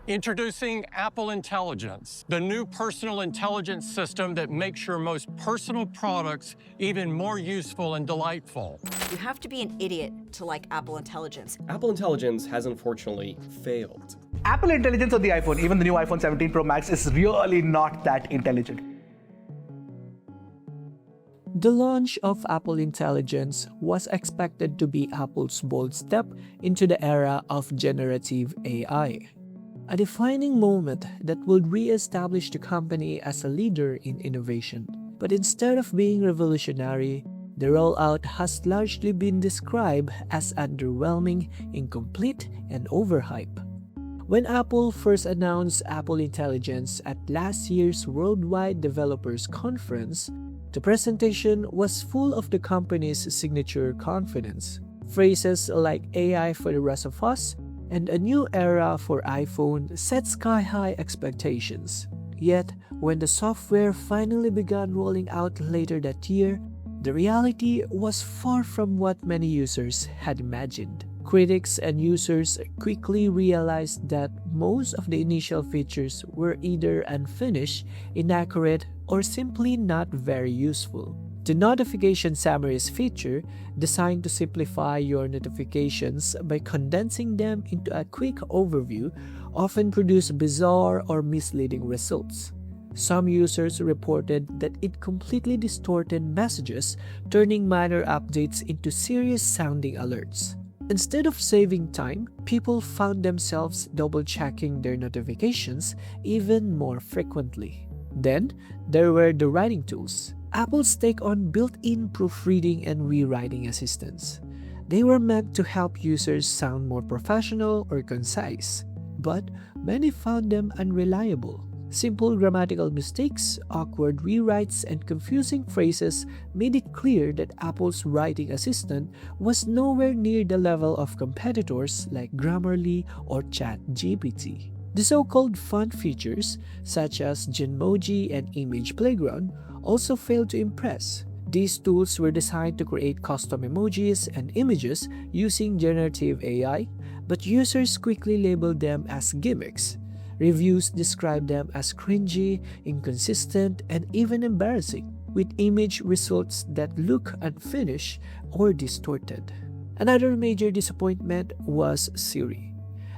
Introducing Apple Intelligence, the new personal intelligence system that makes your most personal products even more useful and delightful. You have to be an idiot to like Apple Intelligence. Apple Intelligence has unfortunately failed. Apple Intelligence on the iPhone, even the new iPhone 17 Pro Max, is really not that intelligent. The launch of Apple Intelligence was expected to be Apple's bold step into the era of generative AI, a defining moment that would re-establish the company as a leader in innovation. But instead of being revolutionary, the rollout has largely been described as underwhelming, incomplete, and overhyped. When Apple first announced Apple Intelligence at last year's Worldwide Developers Conference, the presentation was full of the company's signature confidence. Phrases like AI for the rest of us and a new era for iPhone set sky-high expectations. Yet, when the software finally began rolling out later that year, the reality was far from what many users had imagined. Critics and users quickly realized that most of the initial features were either unfinished, inaccurate, or simply not very useful. The notification summaries feature, designed to simplify your notifications by condensing them into a quick overview, often produced bizarre or misleading results. Some users reported that it completely distorted messages, turning minor updates into serious-sounding alerts. Instead of saving time, people found themselves double-checking their notifications even more frequently. Then, there were the writing tools. Apple's take on built-in proofreading and rewriting assistants. They were meant to help users sound more professional or concise, but many found them unreliable. Simple grammatical mistakes, awkward rewrites, and confusing phrases made it clear that Apple's writing assistant was nowhere near the level of competitors like Grammarly or ChatGPT. The so-called fun features, such as Genmoji and Image Playground, also failed to impress. These tools were designed to create custom emojis and images using generative AI, but users quickly labeled them as gimmicks. Reviews described them as cringy, inconsistent, and even embarrassing, with image results that look unfinished or distorted. Another major disappointment was Siri,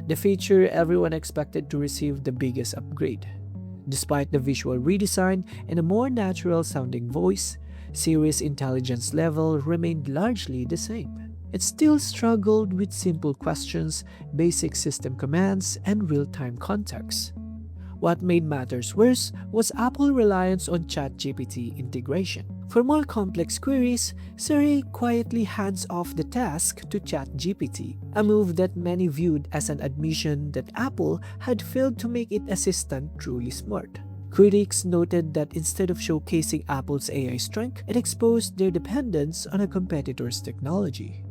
the feature everyone expected to receive the biggest upgrade. Despite the visual redesign and a more natural-sounding voice, Siri's intelligence level remained largely the same. It still struggled with simple questions, basic system commands, and real-time context. What made matters worse was Apple's reliance on ChatGPT integration. For more complex queries, Siri quietly hands off the task to ChatGPT, a move that many viewed as an admission that Apple had failed to make its assistant truly smart. Critics noted that instead of showcasing Apple's AI strength, it exposed their dependence on a competitor's technology.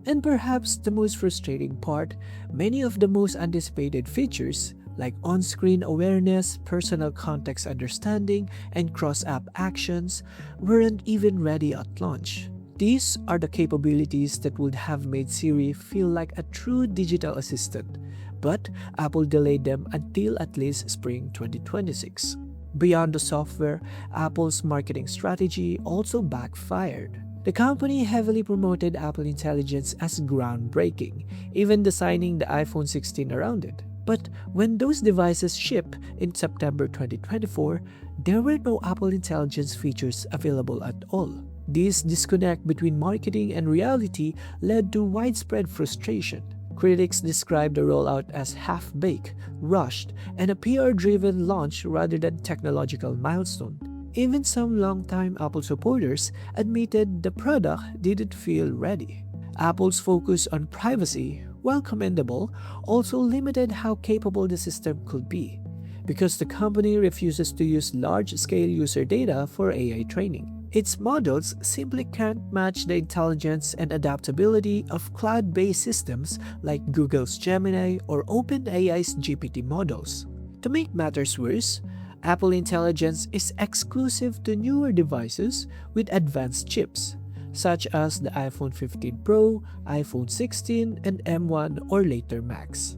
And perhaps the most frustrating part, many of the most anticipated features, like on-screen awareness, personal context understanding, and cross-app actions, weren't even ready at launch. These are the capabilities that would have made Siri feel like a true digital assistant, but Apple delayed them until at least spring 2026. Beyond the software, Apple's marketing strategy also backfired. The company heavily promoted Apple Intelligence as groundbreaking, even designing the iPhone 16 around it. But when those devices shipped in September 2024, there were no Apple Intelligence features available at all. This disconnect between marketing and reality led to widespread frustration. Critics described the rollout as half-baked, rushed, and a PR-driven launch rather than technological milestone. Even some longtime Apple supporters admitted the product didn't feel ready. Apple's focus on privacy, while commendable, also limited how capable the system could be, because the company refuses to use large-scale user data for AI training. Its models simply can't match the intelligence and adaptability of cloud-based systems like Google's Gemini or OpenAI's GPT models. To make matters worse, Apple Intelligence is exclusive to newer devices with advanced chips, such as the iPhone 15 Pro, iPhone 16, and M1 or later Max.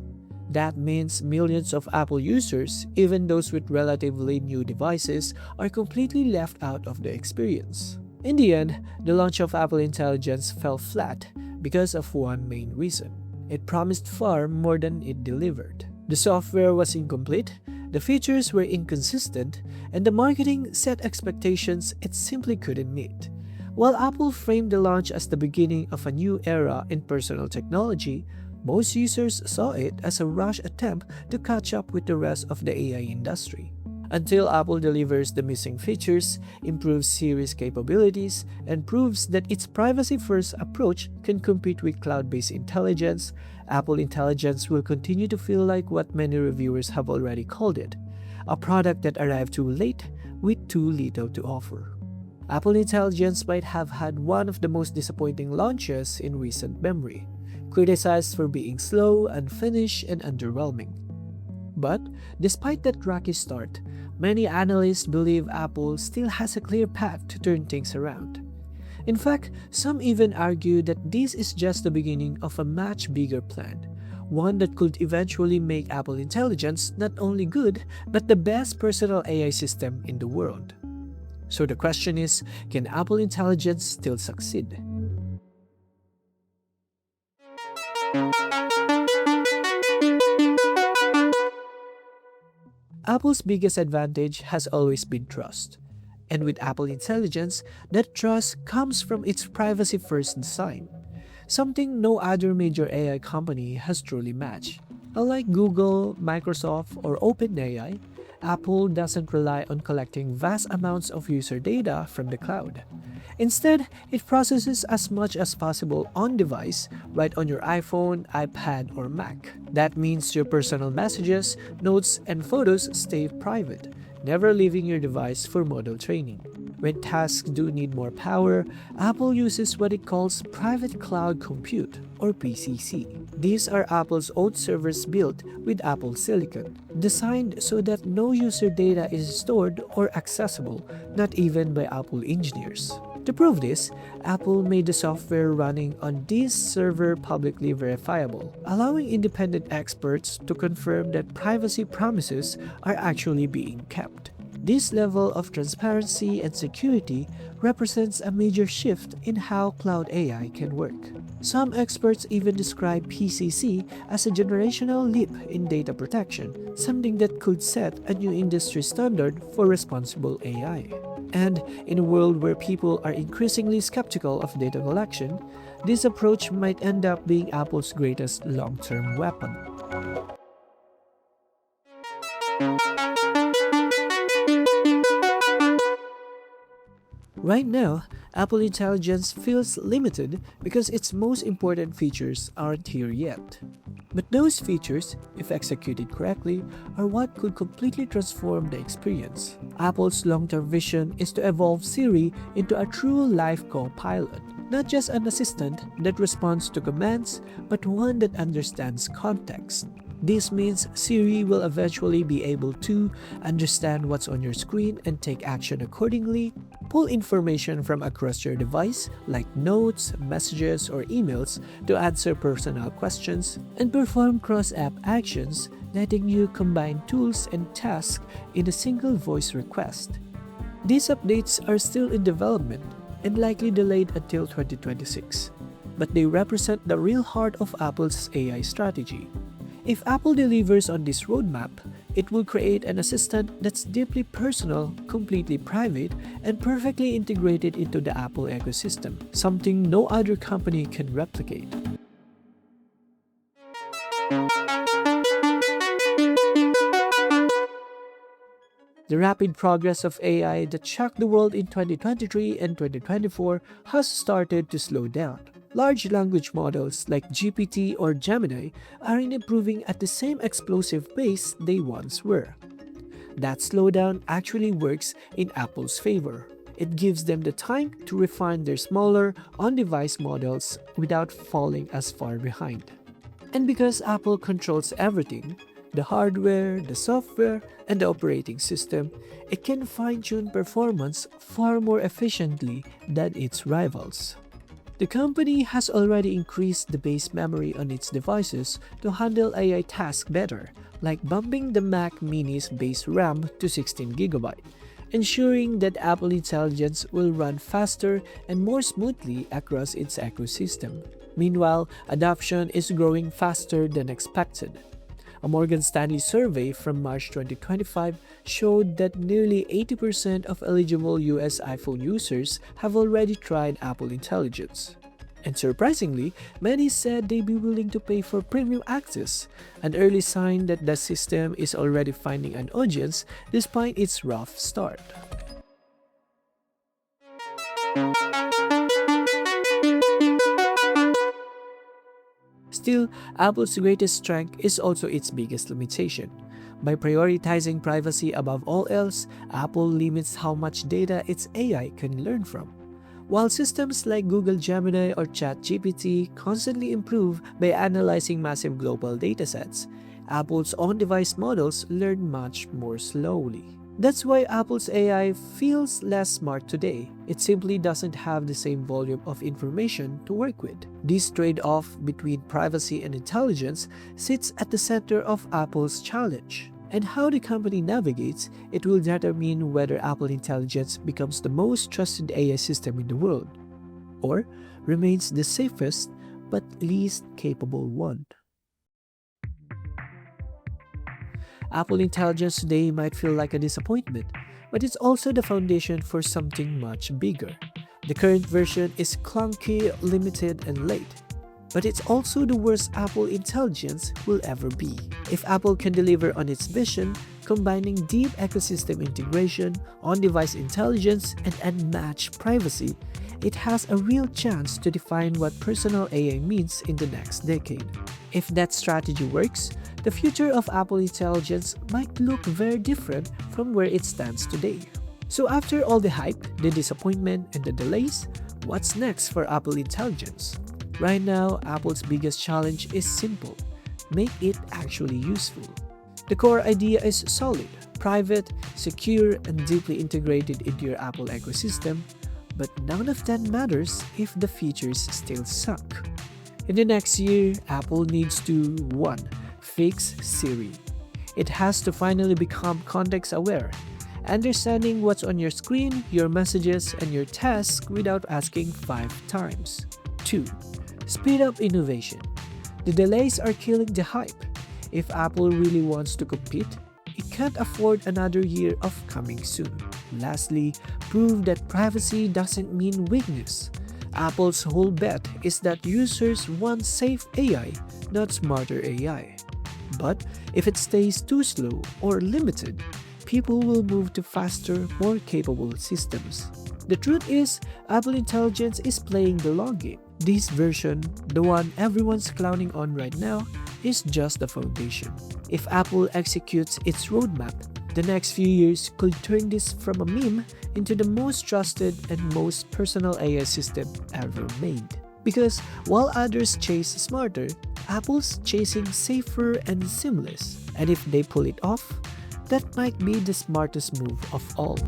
That means millions of Apple users, even those with relatively new devices, are completely left out of the experience. In the end, the launch of Apple Intelligence fell flat because of one main reason. It promised far more than it delivered. The software was incomplete, the features were inconsistent, and the marketing set expectations it simply couldn't meet. While Apple framed the launch as the beginning of a new era in personal technology, most users saw it as a rush attempt to catch up with the rest of the AI industry. Until Apple delivers the missing features, improves Siri's capabilities, and proves that its privacy-first approach can compete with cloud-based intelligence, Apple Intelligence will continue to feel like what many reviewers have already called it, a product that arrived too late with too little to offer. Apple Intelligence might have had one of the most disappointing launches in recent memory, criticized for being slow, unfinished, and underwhelming. But despite that rocky start, many analysts believe Apple still has a clear path to turn things around. In fact, some even argue that this is just the beginning of a much bigger plan, one that could eventually make Apple Intelligence not only good, but the best personal AI system in the world. So the question is, can Apple Intelligence still succeed? Apple's biggest advantage has always been trust. And with Apple Intelligence, that trust comes from its privacy-first design, something no other major AI company has truly matched. Unlike Google, Microsoft, or OpenAI, Apple doesn't rely on collecting vast amounts of user data from the cloud. Instead, it processes as much as possible on-device, right on your iPhone, iPad, or Mac. That means your personal messages, notes, and photos stay private, never leaving your device for model training. When tasks do need more power, Apple uses what it calls Private Cloud Compute, or PCC. These are Apple's own servers built with Apple Silicon, designed so that no user data is stored or accessible, not even by Apple engineers. To prove this, Apple made the software running on this server publicly verifiable, allowing independent experts to confirm that privacy promises are actually being kept. This level of transparency and security represents a major shift in how cloud AI can work. Some experts even describe PCC as a generational leap in data protection, something that could set a new industry standard for responsible AI. And in a world where people are increasingly skeptical of data collection, this approach might end up being Apple's greatest long-term weapon. Right now, Apple Intelligence feels limited because its most important features aren't here yet. But those features, if executed correctly, are what could completely transform the experience. Apple's long-term vision is to evolve Siri into a true life co-pilot, not just an assistant that responds to commands, but one that understands context. This means Siri will eventually be able to understand what's on your screen and take action accordingly, pull information from across your device like notes, messages, or emails to answer personal questions, and perform cross-app actions, letting you combine tools and tasks in a single voice request. These updates are still in development and likely delayed until 2026, but they represent the real heart of Apple's AI strategy. If Apple delivers on this roadmap, it will create an assistant that's deeply personal, completely private, and perfectly integrated into the Apple ecosystem, something no other company can replicate. The rapid progress of AI that shocked the world in 2023 and 2024 has started to slow down. Large language models like GPT or Gemini aren't improving at the same explosive pace they once were. That slowdown actually works in Apple's favor. It gives them the time to refine their smaller, on-device models without falling as far behind. And because Apple controls everything, the hardware, the software, and the operating system, it can fine-tune performance far more efficiently than its rivals. The company has already increased the base memory on its devices to handle AI tasks better, like bumping the Mac Mini's base RAM to 16GB, ensuring that Apple Intelligence will run faster and more smoothly across its ecosystem. Meanwhile, adoption is growing faster than expected. A Morgan Stanley survey from March 2025 showed that nearly 80% of eligible US iPhone users have already tried Apple Intelligence. And surprisingly, many said they'd be willing to pay for premium access, an early sign that the system is already finding an audience despite its rough start. Still, Apple's greatest strength is also its biggest limitation. By prioritizing privacy above all else, Apple limits how much data its AI can learn from. While systems like Google Gemini or ChatGPT constantly improve by analyzing massive global datasets, Apple's on-device models learn much more slowly. That's why Apple's AI feels less smart today. It simply doesn't have the same volume of information to work with. This trade-off between privacy and intelligence sits at the center of Apple's challenge. And how the company navigates it will determine whether Apple Intelligence becomes the most trusted AI system in the world, or remains the safest but least capable one. Apple Intelligence today might feel like a disappointment, but it's also the foundation for something much bigger. The current version is clunky, limited, and late, but it's also the worst Apple Intelligence will ever be. If Apple can deliver on its vision, combining deep ecosystem integration, on-device intelligence, and unmatched privacy, it has a real chance to define what personal AI means in the next decade. If that strategy works, the future of Apple Intelligence might look very different from where it stands today. So after all the hype, the disappointment, and the delays, what's next for Apple Intelligence? Right now, Apple's biggest challenge is simple: make it actually useful. The core idea is solid, private, secure, and deeply integrated into your Apple ecosystem, but none of that matters if the features still suck. In the next year, Apple needs to 1. Fix Siri. It has to finally become context-aware, understanding what's on your screen, your messages, and your tasks without asking 5 times. 2. Speed up innovation. The delays are killing the hype. If Apple really wants to compete, it can't afford another year of coming soon. Lastly, prove that privacy doesn't mean weakness. Apple's whole bet is that users want safe AI, not smarter AI. But if it stays too slow or limited, people will move to faster, more capable systems. The truth is, Apple Intelligence is playing the long game. This version, the one everyone's clowning on right now, is just the foundation. If Apple executes its roadmap, the next few years could turn this from a meme into the most trusted and most personal AI system ever made. Because while others chase smarter, Apple's chasing safer and seamless. And if they pull it off, that might be the smartest move of all.